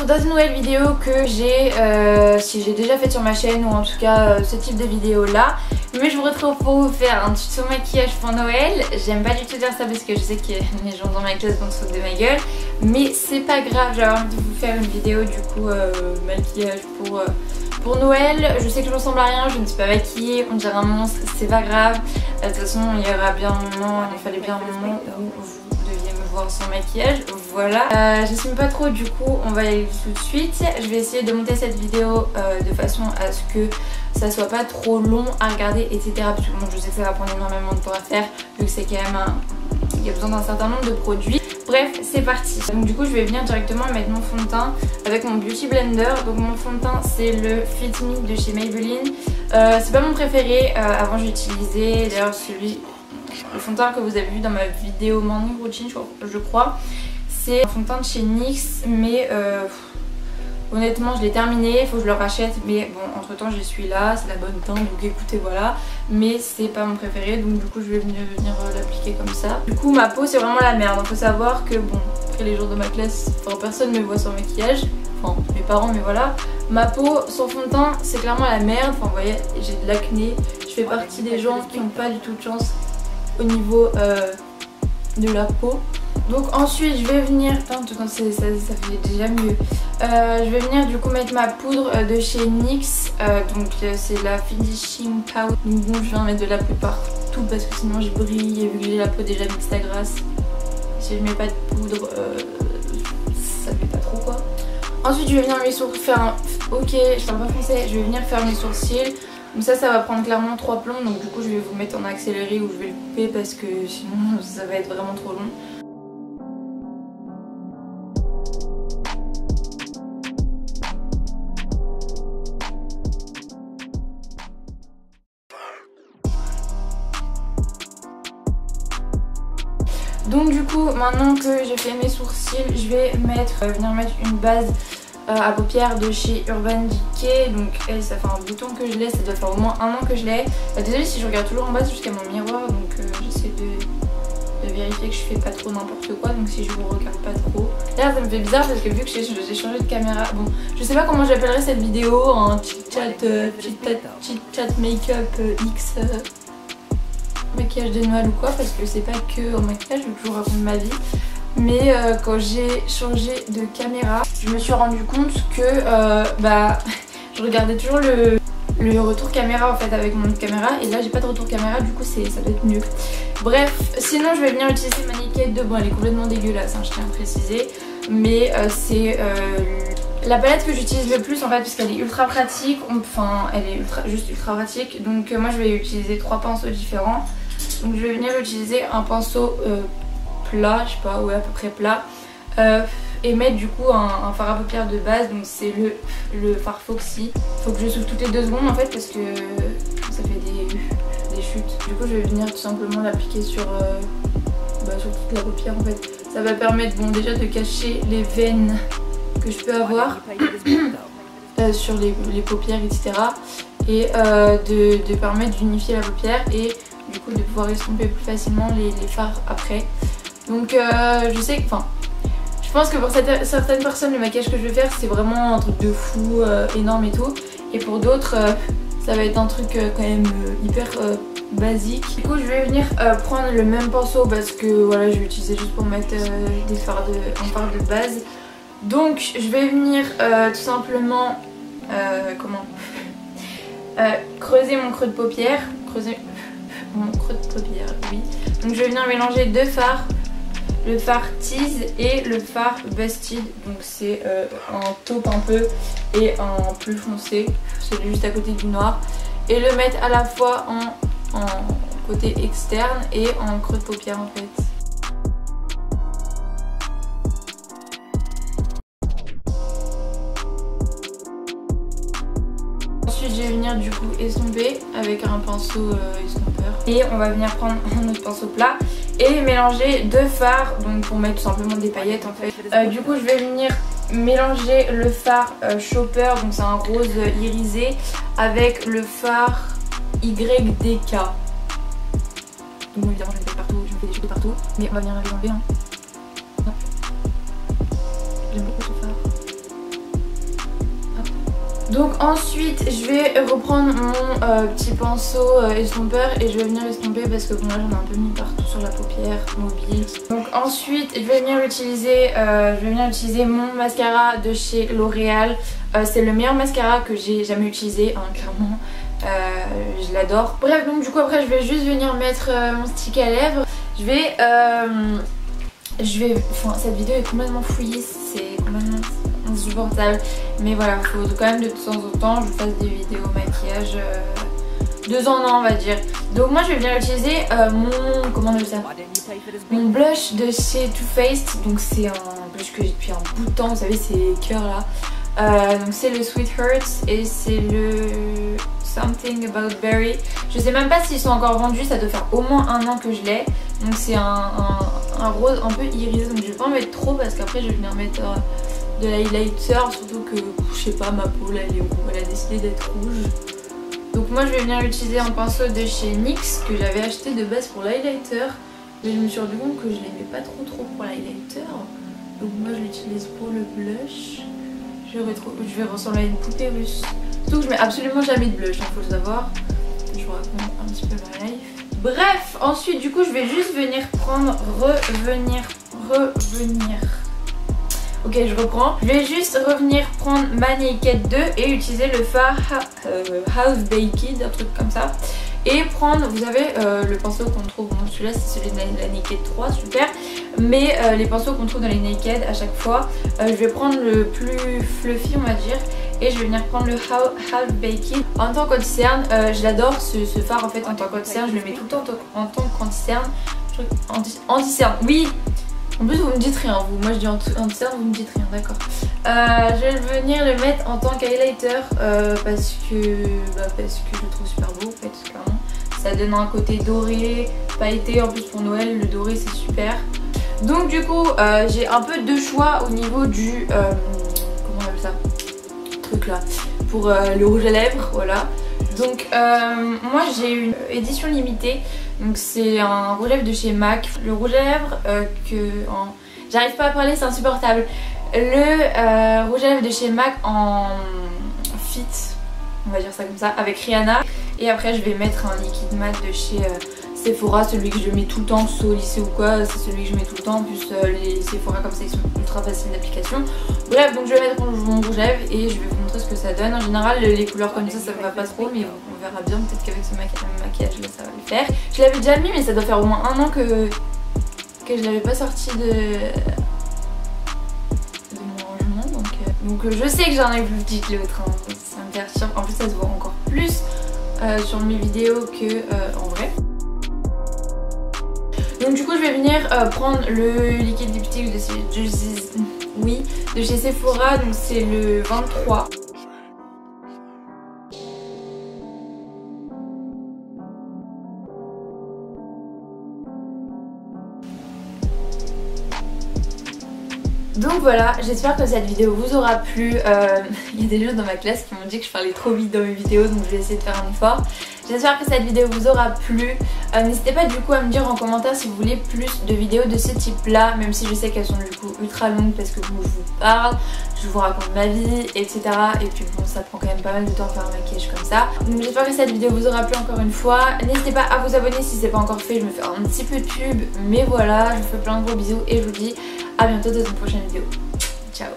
retrouve dans une nouvelle vidéo que j'ai si j'ai déjà faite sur ma chaîne, ou en tout cas ce type de vidéo là. Mais je vous retrouve pour vous faire un tuto maquillage pour Noël. J'aime pas du tout dire ça parce que je sais que les gens dans ma classe vont se foutre de ma gueule, mais c'est pas grave, j'ai envie de vous faire une vidéo du coup maquillage pour Noël. Je sais que je ressemble à rien, je ne suis pas maquillée, on dirait un monstre, c'est pas grave. De toute façon il y aura bien un moment, il fallait bien un moment où vous deviez me voir sans maquillage, voilà. J'assume pas trop, du coup on va y aller tout de suite. Je vais essayer de monter cette vidéo de façon à ce que ça soit pas trop long à regarder, etc. Parce que bon, je sais que ça va prendre énormément de temps à faire, vu que c'est quand même il y a besoin d'un certain nombre de produits. Bref, c'est parti. Donc du coup je vais venir directement mettre mon fond de teint avec mon Beauty Blender. Donc mon fond de teint c'est le Fit Me de chez Maybelline. C'est pas mon préféré, avant j'utilisais d'ailleurs le fond de teint que vous avez vu dans ma vidéo morning routine je crois. C'est un fond de teint de chez NYX, mais honnêtement je l'ai terminé, il faut que je le rachète, mais bon entre temps j'y suis là, c'est la bonne teinte donc écoutez voilà. Mais c'est pas mon préféré, donc du coup je vais venir l'appliquer comme ça. Du coup ma peau c'est vraiment la merde, il faut savoir que bon après les jours de ma classe, enfin personne ne me voit sans maquillage, enfin mes parents mais voilà. Ma peau sans fond de teint c'est clairement la merde, enfin vous voyez j'ai de l'acné, je fais partie des gens qui n'ont pas du tout de chance au niveau de la peau. Donc ensuite je vais venir, ça fait déjà mieux. Je vais venir du coup mettre ma poudre de chez NYX, donc c'est la Finishing Powder. Donc bon je viens mettre de la poudre partout parce que sinon je brille, et vu que j'ai la peau déjà mixte à grasse, si je mets pas de poudre ça fait pas trop quoi. Ensuite je vais venir mes sourcils faire un... Ok je parle pas français, je vais venir faire mes sourcils. Donc ça va prendre clairement 3 plombs, donc du coup je vais vous mettre en accéléré ou je vais le couper parce que sinon ça va être vraiment trop long. Donc du coup maintenant que j'ai fait mes sourcils, je vais venir mettre une base à paupières de chez Urban Decay. Donc elle ça fait un bouton que je l'ai, ça doit faire au moins 1 an que je l'ai. Désolée si je regarde toujours en bas jusqu'à mon miroir, donc j'essaie de vérifier que je fais pas trop n'importe quoi, donc si je vous regarde pas trop. Là ça me fait bizarre parce que vu que j'ai changé de caméra, bon je sais pas comment j'appellerai cette vidéo, un chit chat make-up X maquillage de Noël ou quoi, parce que c'est pas que en maquillage, je vais toujours raconter ma vie. Mais quand j'ai changé de caméra, je me suis rendu compte que je regardais toujours le retour caméra en fait avec mon autre caméra, et là j'ai pas de retour caméra, du coup ça doit être mieux. Bref, sinon je vais venir utiliser ma Naked 2, bon elle est complètement dégueulasse hein, je tiens à préciser, mais c'est la palette que j'utilise le plus en fait, puisqu'elle est ultra pratique, enfin elle est juste ultra pratique. Donc moi je vais utiliser 3 pinceaux différents. Donc je vais venir utiliser un pinceau plat, je sais pas, ouais à peu près plat, et mettre du coup un fard à paupières de base, donc c'est le fard Foxy. Faut que je souffle toutes les 2 secondes en fait parce que ça fait des chutes. Du coup je vais venir tout simplement l'appliquer sur toute la paupière en fait. Ça va permettre bon déjà de cacher les veines que je peux avoir sur les paupières etc. Et de permettre d'unifier la paupière et du coup de pouvoir estomper plus facilement les fards après. Donc je sais que, enfin je pense que pour certaines personnes le maquillage que je vais faire c'est vraiment un truc de fou énorme et tout, et pour d'autres ça va être un truc quand même hyper basique. Du coup je vais venir prendre le même pinceau parce que voilà je vais utiliser juste pour mettre un fard de base. Donc je vais venir tout simplement creuser mon creux de paupière, oui. Donc je vais venir mélanger 2 fards, le fard Tease et le fard Busted. Donc c'est un taupe un peu et un plus foncé, celui juste à côté du noir, et le mettre à la fois en côté externe et en creux de paupière en fait. Ensuite je vais venir du coup estomper avec un pinceau estompeur, et on va venir prendre un autre pinceau plat et mélanger 2 fards, donc pour mettre tout simplement des paillettes en fait. Du coup je vais venir mélanger le fard Shopper, donc c'est un rose irisé, avec le fard YDK. Donc évidemment je le fais partout, je me fais des chutes de partout, mais on va venir les enlever hein. J'aime beaucoup ce fard. Donc ensuite je vais reprendre mon petit pinceau estompeur et je vais venir estomper parce que bon là j'en ai un peu mis partout sur la paupière mobile. Donc ensuite je vais venir utiliser mon mascara de chez L'Oréal. C'est le meilleur mascara que j'ai jamais utilisé, hein, clairement. Je l'adore. Bref, donc du coup après je vais juste venir mettre mon stick à lèvres. Enfin cette vidéo est complètement fouillée, c'est complètement insupportable. Mais voilà, il faut quand même de temps en temps je fasse des vidéos maquillage 2 ans en an on va dire. Donc moi je vais venir utiliser mon blush de chez Too Faced. Donc c'est un blush que j'ai depuis un bout de temps, vous savez ces cœurs là. Donc c'est le Sweetheart et c'est le Something About Berry. Je sais même pas s'ils sont encore vendus, ça doit faire au moins 1 an que je l'ai. Donc c'est un rose un peu irisé, donc je vais pas en mettre trop parce qu'après je vais venir mettre de l'highlighter, surtout que je sais pas, ma peau là elle a décidé d'être rouge. Donc moi je vais venir utiliser un pinceau de chez NYX que j'avais acheté de base pour l'highlighter, mais je me suis rendu compte que je l'aimais pas trop pour l'highlighter. Donc moi je l'utilise pour le blush. Je vais ressembler à une poupée russe. Surtout que je mets absolument jamais de blush, il faut le savoir. Je vous raconte un petit peu ma life. Bref, ensuite du coup je vais juste venir prendre, revenir. Ok, je reprends. Je vais juste revenir prendre ma Naked 2 et utiliser le fard Half Baked, un truc comme ça. Et prendre, vous avez le pinceau qu'on trouve, bon celui-là c'est celui de la Naked 3, super. Mais les pinceaux qu'on trouve dans les Naked à chaque fois, je vais prendre le plus fluffy on va dire. Et je vais venir prendre le Half Baked. En tant qu'anti-cerne, je l'adore ce fard en fait en tant qu'anti-cerne. Je le mets tout le temps en tant qu'anti-cerne. Anti-cerne, oui. En plus vous me dites rien vous, moi je dis anti-cerne, vous me dites rien, d'accord. Je vais venir le mettre en tant qu'highlighter parce que je le trouve super beau en fait, clairement. Ça donne un côté doré, pailleté, en plus pour Noël le doré c'est super. Donc du coup j'ai un peu de choix au niveau du, comment on appelle ça, truc là, pour le rouge à lèvres, voilà. Donc moi j'ai une édition limitée. Donc c'est un rouge à lèvres de chez MAC. Le rouge à lèvres j'arrive pas à parler, c'est insupportable. Le rouge à lèvres de chez MAC en fit, on va dire ça comme ça, avec Rihanna. Et après je vais mettre un liquide mat de chez Sephora, celui que je mets tout le temps, que ce soit au lycée ou quoi, c'est celui que je mets tout le temps. En plus les Sephora comme ça ils sont ultra faciles d'application. Bref, donc je vais mettre mon rouge à lèvres et je vais vous montrer ce que ça donne. En général les couleurs comme ça me va pas trop, mais on verra bien, peut-être qu'avec ce maquillage là ça va le faire. Je l'avais déjà mis mais ça doit faire au moins 1 an que je l'avais pas sorti de mon rangement. Donc je sais que j'en ai plus petite l'autre, hein. Ça me perturbe. En plus ça se voit encore plus sur mes vidéos que en vrai. Donc du coup je vais venir prendre le liquide lipstick de chez Sephora, donc c'est le 23. Donc voilà, j'espère que cette vidéo vous aura plu. Il y a des gens dans ma classe qui m'ont dit que je parlais trop vite dans mes vidéos, donc je vais essayer de faire un effort. J'espère que cette vidéo vous aura plu. N'hésitez pas du coup à me dire en commentaire si vous voulez plus de vidéos de ce type là, même si je sais qu'elles sont du coup ultra longues parce que bon, je vous parle, je vous raconte ma vie, etc. Et puis bon, ça prend quand même pas mal de temps de faire un maquillage comme ça. Donc j'espère que cette vidéo vous aura plu encore une fois. N'hésitez pas à vous abonner si c'est pas encore fait, je me fais un petit peu de pub. Mais voilà, je vous fais plein de gros bisous et je vous dis à bientôt dans une prochaine vidéo. Ciao.